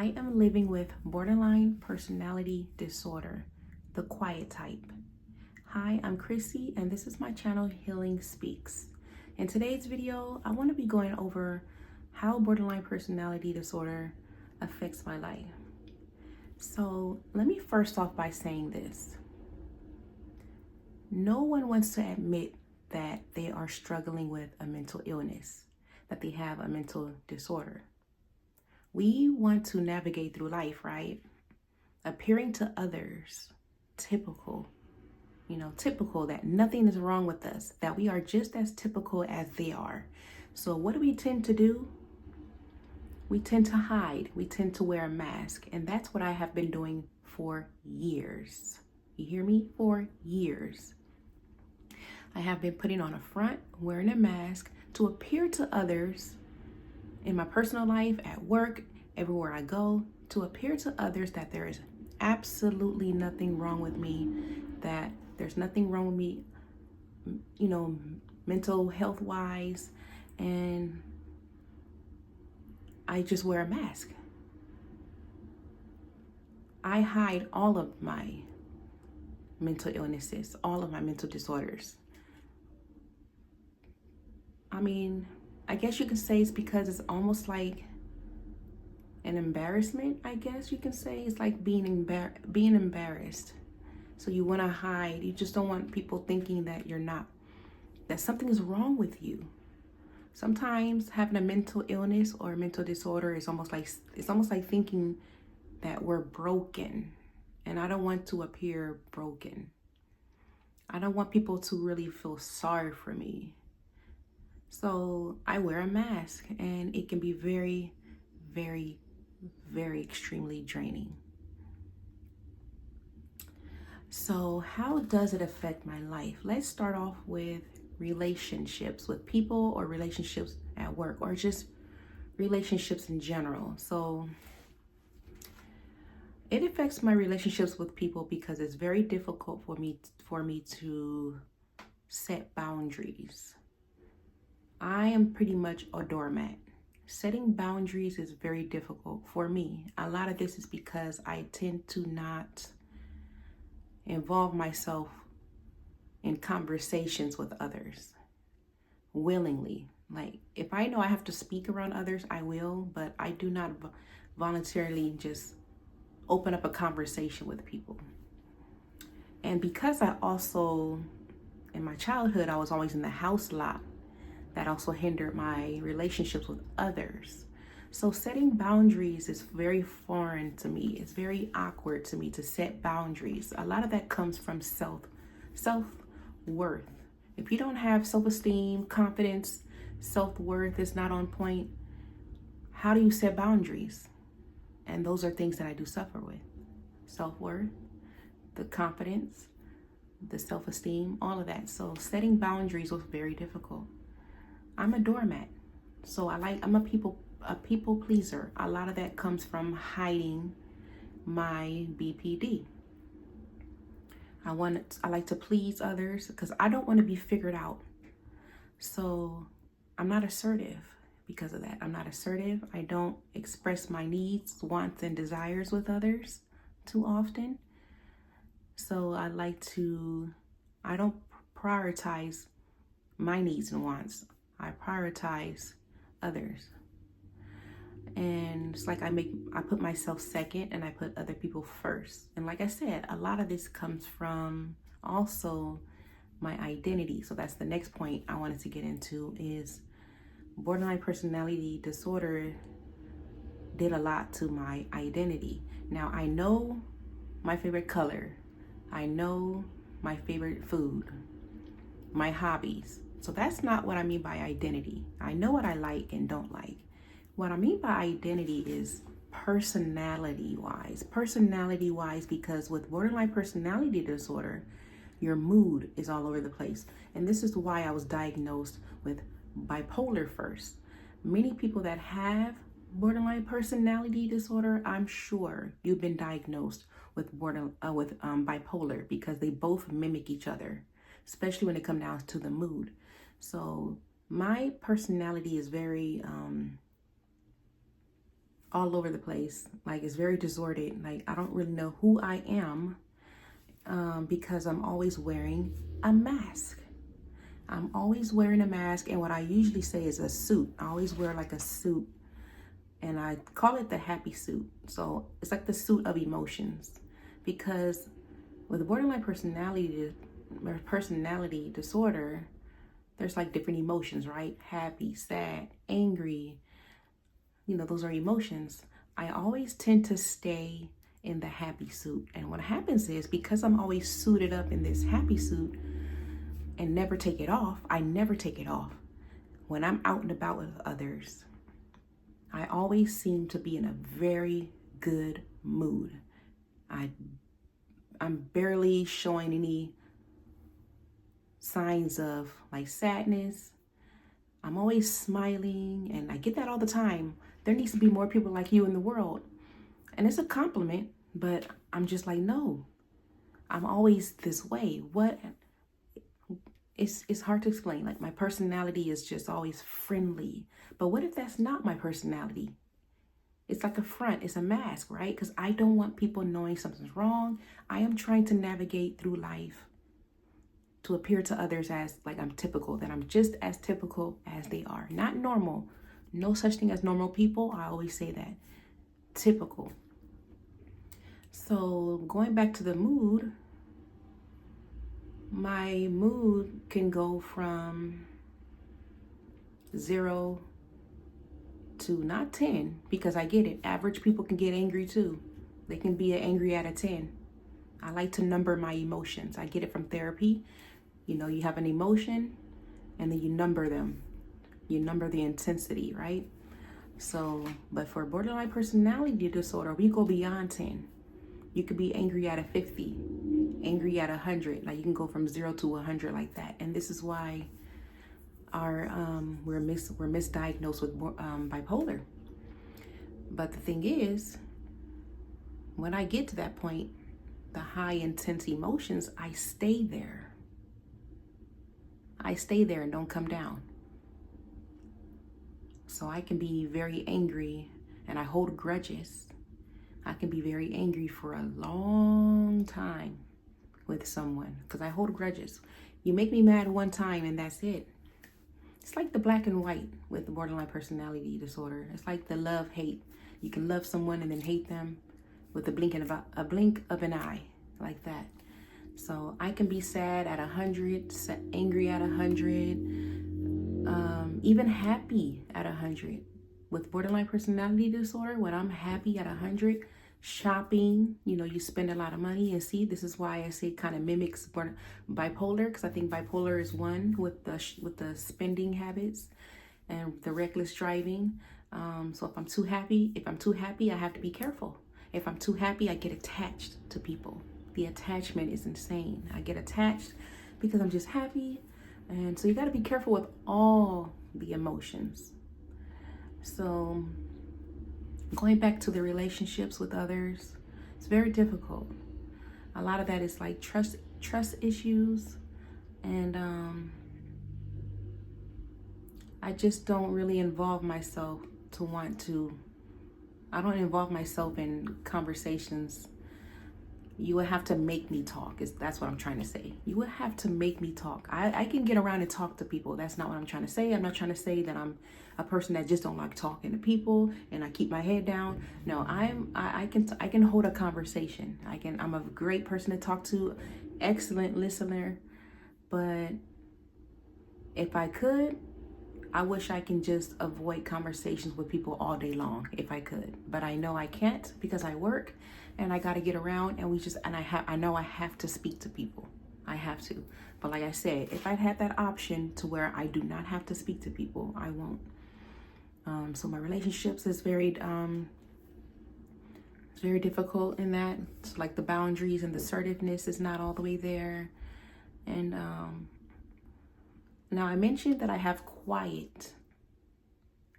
I am living with borderline personality disorder, the quiet type. Hi, I'm Chrissy, and this is my channel, Healing Speaks. In today's video, I want to be going over how borderline personality disorder affects my life. So let me first off by saying this. No one wants to admit that they are struggling with a mental illness, that they have a mental disorder. We want to navigate through life, right? Appearing to others typical that nothing is wrong with us, that we are just as typical as they are. So what do we tend to do? We tend to hide. We tend to wear a mask. And that's what I have been doing for years. You hear me? For years. I have been putting on a front, wearing a mask to appear to others in my personal life, at work, everywhere I go, to appear to others that there is absolutely nothing wrong with me, that there's nothing wrong with me, mental health wise, and I just wear a mask. I hide all of my mental illnesses, all of my mental disorders. I guess you can say it's because it's almost like an embarrassment, I guess you can say. It's like being embarrassed. So you want to hide. You just don't want people thinking that that something is wrong with you. Sometimes having a mental illness or a mental disorder is almost like thinking that we're broken. And I don't want to appear broken. I don't want people to really feel sorry for me. So I wear a mask, and it can be very, very, very extremely draining. So how does it affect my life? Let's start off with relationships with people, or relationships at work, or just relationships in general. So it affects my relationships with people because it's very difficult for me to set boundaries. I am pretty much a doormat. Setting boundaries is very difficult for me. A lot of this is because I tend to not involve myself in conversations with others willingly. Like, if I know I have to speak around others, I will, but I do not voluntarily just open up a conversation with people. And because I also, in my childhood, I was always in the house a lot, that also hindered my relationships with others. So setting boundaries is very foreign to me. It's very awkward to me to set boundaries. A lot of that comes from self-worth. If you don't have self-esteem, confidence, self-worth is not on point, how do you set boundaries? And those are things that I do suffer with. Self-worth, the confidence, the self-esteem, all of that. So setting boundaries was very difficult. I'm a doormat. So I'm a people pleaser. A lot of that comes from hiding my BPD. I like to please others because I don't want to be figured out. So I'm not assertive because of that. I'm not assertive. I don't express my needs, wants, and desires with others too often. So I don't prioritize my needs and wants. I prioritize others. And it's like I put myself second, and I put other people first. And like I said, a lot of this comes from also my identity. So that's the next point I wanted to get into, is borderline personality disorder did a lot to my identity. Now, I know my favorite color. I know my favorite food, my hobbies. So that's not what I mean by identity. I know what I like and don't like. What I mean by identity is personality-wise. Personality-wise, because with borderline personality disorder, your mood is all over the place. And this is why I was diagnosed with bipolar first. Many people that have borderline personality disorder, I'm sure you've been diagnosed with bipolar, because they both mimic each other, especially when it comes down to the mood. So my personality is very all over the place. Like, it's very disordered. Like, I don't really know who I am because I'm always wearing a mask. I'm always wearing a mask, and what I usually say is a suit. I always wear like a suit, and I call it the happy suit. So it's like the suit of emotions, because with borderline personality disorder, there's like different emotions, right? Happy, sad, angry. You know, those are emotions. I always tend to stay in the happy suit. And what happens is, because I'm always suited up in this happy suit and never take it off, I never take it off. When I'm out and about with others, I always seem to be in a very good mood. I'm barely showing any signs of like sadness. I'm always smiling, and I get that all the time. There needs to be more people like you in the world. And it's a compliment, but I'm just like, no, I'm always this way. What? It's hard to explain. Like, my personality is just always friendly. But what if that's not my personality? It's like a front, it's a mask, right? Because I don't want people knowing something's wrong. I am trying to navigate through life to appear to others as like I'm typical, that I'm just as typical as they are. Not normal. No such thing as normal people. I always say that. Typical. So going back to the mood, my mood can go from 0 to not 10, because I get it. Average people can get angry too. They can be angry at a 10. I like to number my emotions. I get it from therapy. You know, you have an emotion and then you number them. You number the intensity, right? So, but for borderline personality disorder, we go beyond 10. You could be angry at a 50, angry at 100. Like, you can go from 0 to 100 like that. And this is why we're misdiagnosed with bipolar. But the thing is, when I get to that point, the high intense emotions, I stay there. I stay there and don't come down. So I can be very angry, and I hold grudges. I can be very angry for a long time with someone because I hold grudges. You make me mad one time and that's it. It's like the black and white with the borderline personality disorder. It's like the love-hate. You can love someone and then hate them with a blink of an eye, like that. So I can be sad at 100, angry at 100, even happy at 100. With borderline personality disorder, when I'm happy at 100, shopping, you know, you spend a lot of money. And see, this is why I say it kind of mimics bipolar, because I think bipolar is one with the spending habits and the reckless driving. So if I'm too happy, I have to be careful. If I'm too happy, I get attached to people. The attachment is insane. I get attached because I'm just happy. And so you got to be careful with all the emotions. So going back to the relationships with others, it's very difficult. A lot of that is like trust issues. And I just don't really involve myself I don't involve myself in conversations. You would have to make me talk. That's what I'm trying to say. You would have to make me talk. I can get around and talk to people. That's not what I'm trying to say. I'm not trying to say that I'm a person that just don't like talking to people and I keep my head down. No, I can hold a conversation. I'm a great person to talk to, excellent listener. But if I could, I wish I can just avoid conversations with people all day long if I could. But I know I can't because I work and I got to get around, and I know I have to speak to people. I have to. But like I said, if I had that option to where I do not have to speak to people, I won't. So my relationships is very difficult in that. It's like the boundaries and the assertiveness is not all the way there. And now I mentioned that I have quiet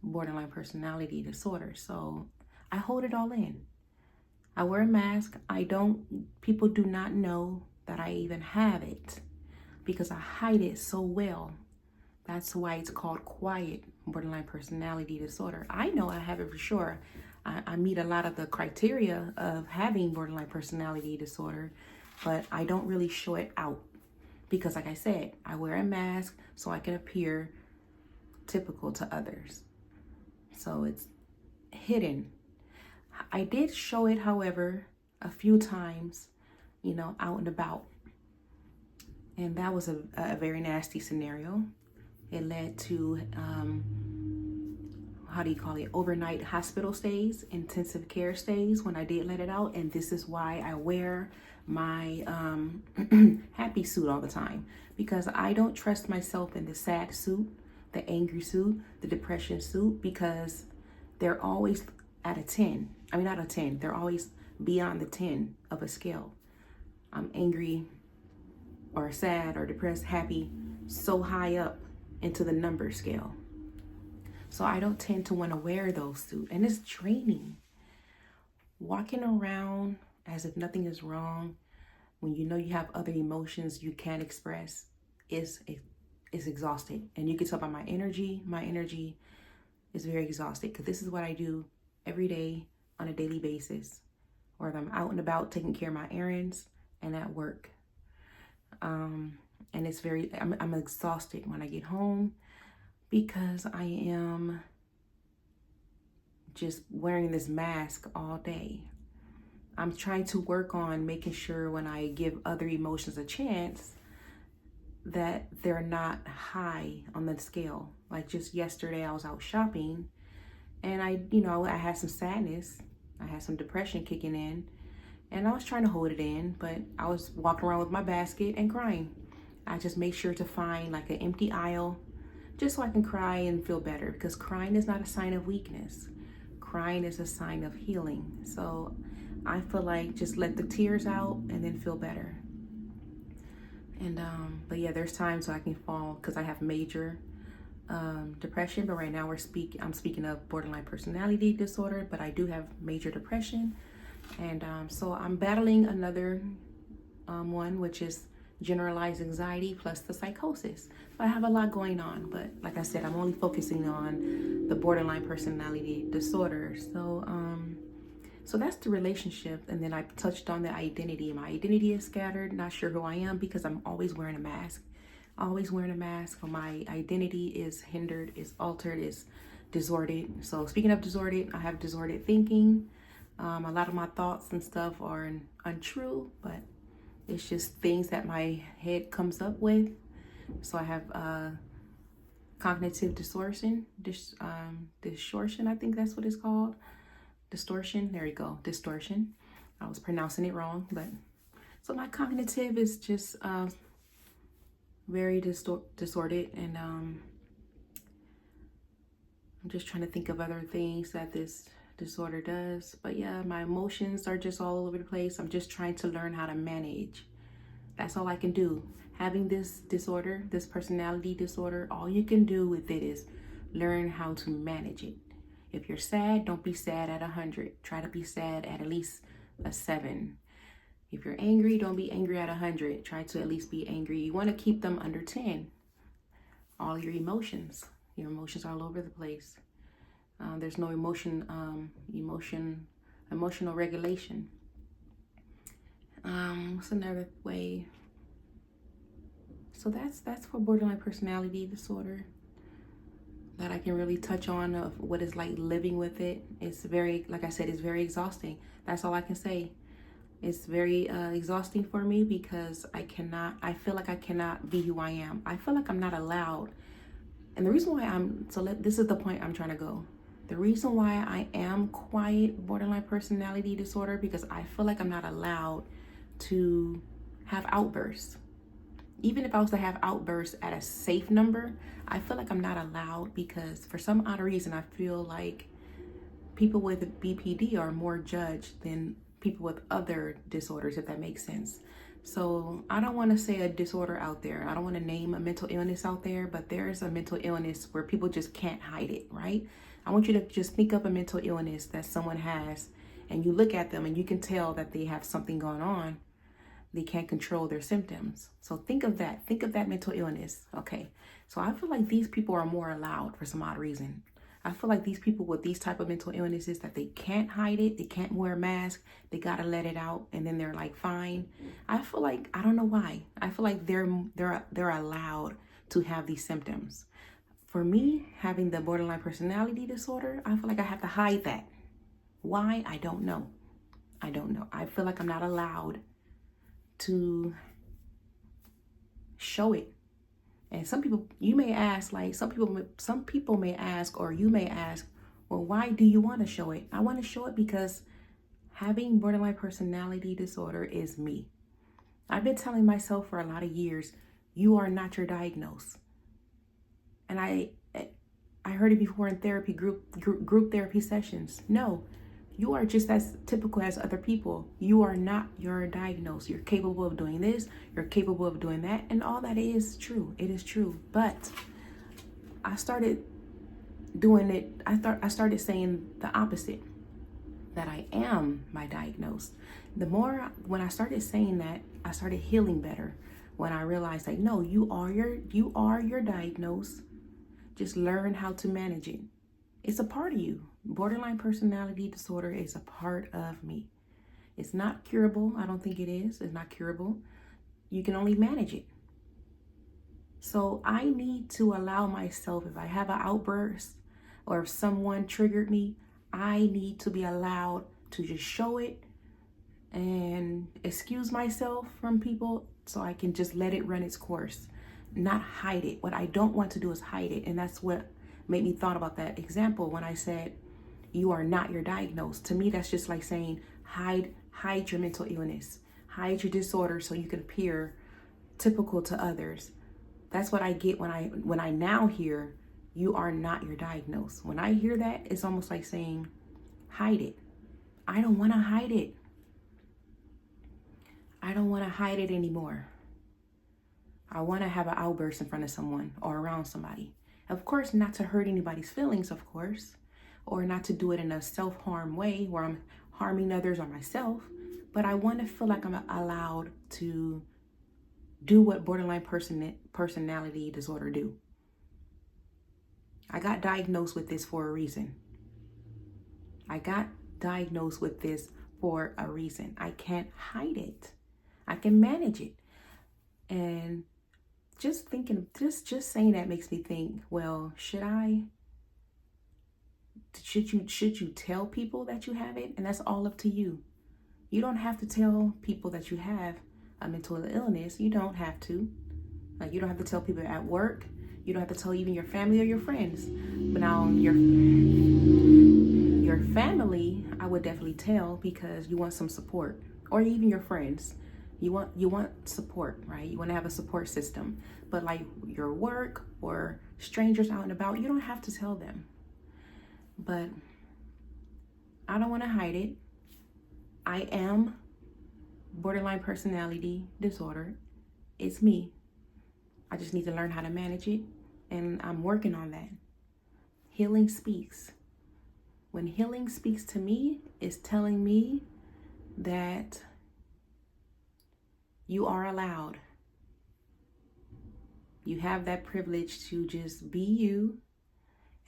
borderline personality disorder. So I hold it all in. I wear a mask. People do not know that I even have it because I hide it so well. That's why it's called quiet borderline personality disorder. I know I have it for sure. I meet a lot of the criteria of having borderline personality disorder, but I don't really show it out because, like I said, I wear a mask so I can appear typical to others. So it's hidden. I did show it, however, a few times, out and about. And that was a very nasty scenario. It led to, overnight hospital stays, intensive care stays when I did let it out. And this is why I wear my happy suit all the time, because I don't trust myself in the sad suit, the angry suit, the depression suit, because they're always at a 10. I mean, not a 10. They're always beyond the 10 of a scale. I'm angry or sad or depressed, happy, so high up into the number scale. So I don't tend to want to wear those suits, and it's draining. Walking around as if nothing is wrong when you know you have other emotions you can't express is exhausting. And you can tell by my energy is very exhausted, because this is what I do every day on a daily basis, whether I'm out and about taking care of my errands and at work. And it's I'm exhausted when I get home, because I am just wearing this mask all day. I'm trying to work on making sure when I give other emotions a chance that they're not high on the scale. Like just yesterday, I was out shopping, and I had some sadness. I had some depression kicking in, and I was trying to hold it in, but I was walking around with my basket and crying. I just made sure to find like an empty aisle just so I can cry and feel better, because crying is not a sign of weakness. Crying is a sign of healing. So I feel like just let the tears out and then feel better. And but yeah, there's times where I can fall because I have major depression, but right now I'm speaking of borderline personality disorder, but I do have major depression. And so I'm battling another one, which is generalized anxiety plus the psychosis. So I have a lot going on, but like I said, I'm only focusing on the borderline personality disorder. So that's the relationship. And then I touched on the identity. My identity is scattered, not sure who I am, because I'm always wearing a mask. So my identity is hindered, is altered, is disordered. So speaking of disordered, I have disordered thinking. A lot of my thoughts and stuff are untrue, but it's just things that my head comes up with. So I have cognitive distortion, I think that's what it's called. Distortion, there you go, distortion. I was pronouncing it wrong, but so my cognitive is just very distorted, and I'm just trying to think of other things that this disorder does. But yeah, my emotions are just all over the place. I'm just trying to learn how to manage. That's all I can do. Having this disorder, this personality disorder, all you can do with it is learn how to manage it. If you're sad, don't be sad at 100. Try to be sad at least a 7. If you're angry, don't be angry at 100. Try to at least be angry. You want to keep them under 10. All your emotions are all over the place. There's no emotional regulation. What's another way? So that's for borderline personality disorder that I can really touch on, of what it's like living with it. It's very, like I said, it's very exhausting. That's all I can say. It's very exhausting for me, because I feel like I cannot be who I am. I feel like I'm not allowed. And the reason why this is the point I'm trying to go. The reason why I am quiet borderline personality disorder, because I feel like I'm not allowed to have outbursts. Even if I was to have outbursts at a safe number, I feel like I'm not allowed, because for some odd reason, I feel like people with BPD are more judged than people with other disorders, if that makes sense. So I don't want to say a disorder out there. I don't want to name a mental illness out there, but there's a mental illness where people just can't hide it, right? I want you to just think of a mental illness that someone has, and you look at them and you can tell that they have something going on. They can't control their symptoms. So think of that mental illness. Okay. So I feel like these people are more allowed for some odd reason. I feel like these people with these type of mental illnesses, that they can't hide it, they can't wear a mask, they gotta let it out, and then they're like fine. I feel like, I don't know why, I feel like they're allowed to have these symptoms. For me, having the borderline personality disorder, I feel like I have to hide that. Why? I don't know. I don't know. I feel like I'm not allowed to show it. And some people, you may ask, like some people may ask, or you may ask, well, why do you want to show it? I want to show it because having borderline personality disorder is me. I've been telling myself for a lot of years, you are not your diagnosis. And I heard it before in therapy, group therapy sessions. No, you are just as typical as other people. You are not your diagnosis. You're capable of doing this. You're capable of doing that. And all that is true. It is true. But I started doing it. I started saying the opposite, that I am my diagnosis. When I started saying that, I started healing better. When I realized, like, no, you are your diagnosis. Just learn how to manage it. It's a part of you. Borderline personality disorder is a part of me. It's not curable. I don't think it is. It's not curable. You can only manage it. So I need to allow myself, if I have an outburst or if someone triggered me, I need to be allowed to just show it and excuse myself from people so I can just let it run its course, not hide it. What I don't want to do is hide it. And that's what made me thought about that example when I said, you are not your diagnosis. To me, that's just like saying, hide your mental illness, hide your disorder so you can appear typical to others. That's what I get when I now hear, you are not your diagnosis. When I hear that, it's almost like saying, hide it. I don't want to hide it. I don't want to hide it anymore. I want to have an outburst in front of someone or around somebody. Of course, not to hurt anybody's feelings, of course, or not to do it in a self-harm way where I'm harming others or myself, but I want to feel like I'm allowed to do what borderline personality disorder do. I got diagnosed with this for a reason. I got diagnosed with this for a reason. I can't hide it. I can manage it. And just saying that makes me think, well, should you tell people that you have it? And that's all up to you. You don't have to tell people that you have a mental illness. You don't have to. Like, you don't have to tell people at work. You don't have to tell even your family or your friends. But now your family, I would definitely tell, because you want some support, or even your friends. You want support, right? You want to have a support system. But like your work or strangers out and about, you don't have to tell them. But I don't want to hide it. I am borderline personality disorder. It's me. I just need to learn how to manage it, and I'm working on that. Healing speaks. When healing speaks to me, it's telling me that you are allowed. You have that privilege to just be you.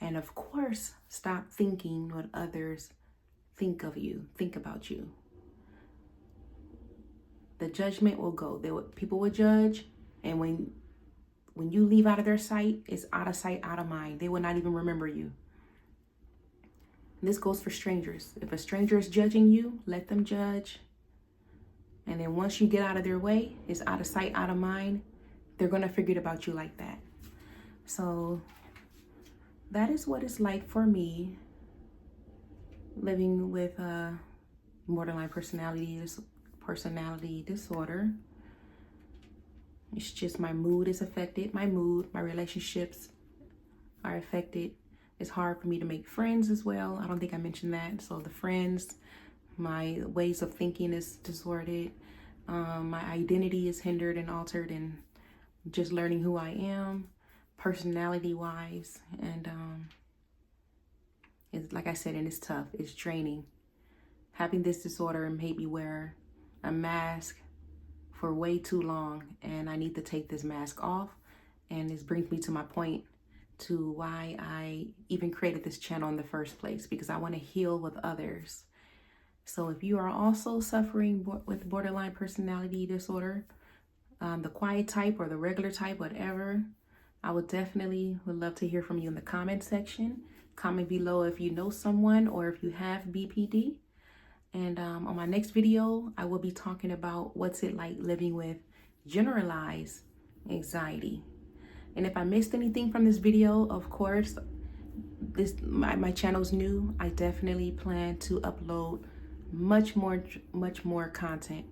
And of course, stop thinking what others think of you, think about you. The judgment will go. People will judge. And when you leave out of their sight, it's out of sight, out of mind. They will not even remember you. This goes for strangers. If a stranger is judging you, let them judge. And then once you get out of their way, it's out of sight, out of mind. They're going to forget about you like that. So that is what it's like for me living with borderline personality disorder. It's just my mood is affected. My relationships are affected. It's hard for me to make friends as well. I don't think I mentioned that. So the friends, my ways of thinking is distorted. My identity is hindered and altered, and just learning who I am, personality-wise. And it's like I said, and it's tough. It's draining. Having this disorder made me wear a mask for way too long, and I need to take this mask off. And this brings me to my point to why I even created this channel in the first place, because I want to heal with others. So if you are also suffering with borderline personality disorder, the quiet type or the regular type, whatever, I would love to hear from you in the comment section. Comment below if you know someone or if you have BPD. And on my next video, I will be talking about what's it like living with generalized anxiety. And if I missed anything from this video, of course, my channel's new. I definitely plan to upload much more content.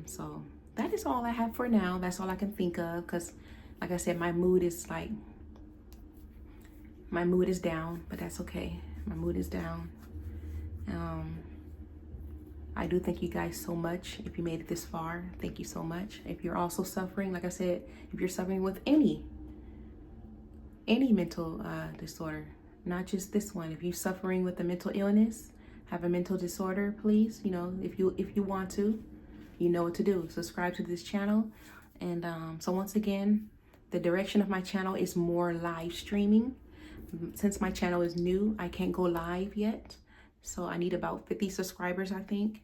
So that is all I have for now. That's all I can think of, because like I said, my mood is down, but that's okay. My mood is down. I do thank you guys so much. If you made it this far, thank you so much. If you're also suffering, like I said, if you're suffering with any mental disorder, not just this one, if you're suffering with a mental illness, have a mental disorder, please, if you want to, you know what to do. Subscribe to this channel. And so once again, the direction of my channel is more live streaming. Since my channel is new, I can't go live yet. So I need about 50 subscribers, I think.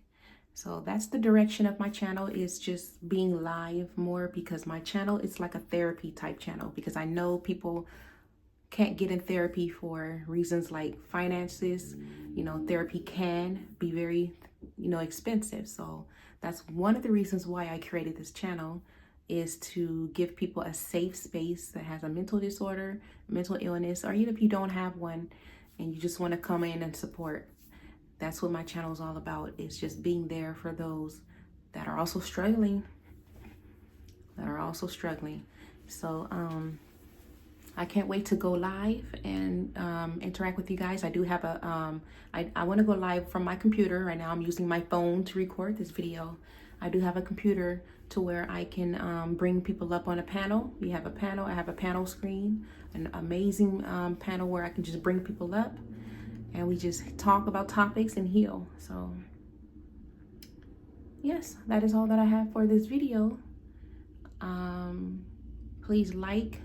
So that's the direction of my channel, is just being live more, because my channel is like a therapy type channel, because I know people can't get in therapy for reasons like finances. Therapy can be very, expensive. So that's one of the reasons why I created this channel, is to give people a safe space that has a mental disorder, mental illness, or even if you don't have one and you just want to come in and support. That's what my channel is all about, is just being there for those that are also struggling, So I can't wait to go live and interact with you guys. I do have I want to go live from my computer. Right now I'm using my phone to record this video. I do have a computer to where I can bring people up on a panel. We have a panel. I have a panel screen, an amazing panel where I can just bring people up and we just talk about topics and heal. So yes, that is all that I have for this video. Please like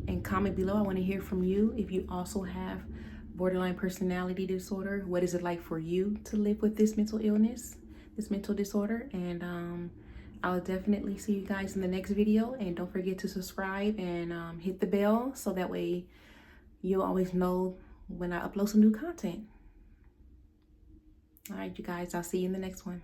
and comment below. I want to hear from you. If you also have borderline personality disorder, what is it like for you to live with this mental illness, this mental disorder? And I'll definitely see you guys in the next video. And don't forget to subscribe and hit the bell, so that way you'll always know when I upload some new content. All right, you guys, I'll see you in the next one.